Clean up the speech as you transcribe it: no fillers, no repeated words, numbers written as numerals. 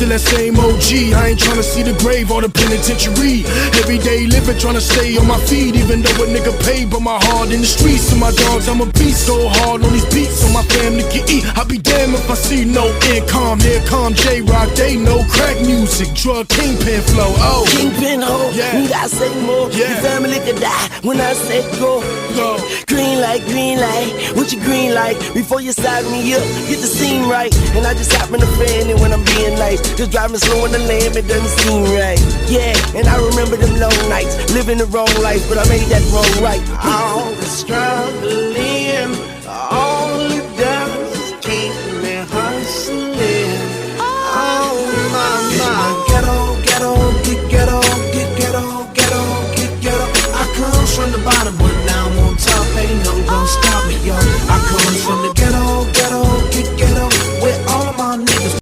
still that same OG. I ain't tryna see the grave or the penitentiary. Every day living, tryna stay on my feet. Even though a nigga paid, but my heart in the streets. So my dogs, I'm a beast. Go hard on these beats so my family can eat. I'll be damned if I see no income. Here come J-Rock, they know crack music, drug kingpin flow. Oh, kingpin ho, yeah. Need I say more? Yeah. Your family could die when I say go. Go. Green light, what you green light? Before you side me up, get the scene right. And I just happen to fan it when I'm being nice. Just driving slow in the lane, it doesn't seem right. Yeah, and I remember them long nights, living the wrong life, but I made that wrong right. All the struggling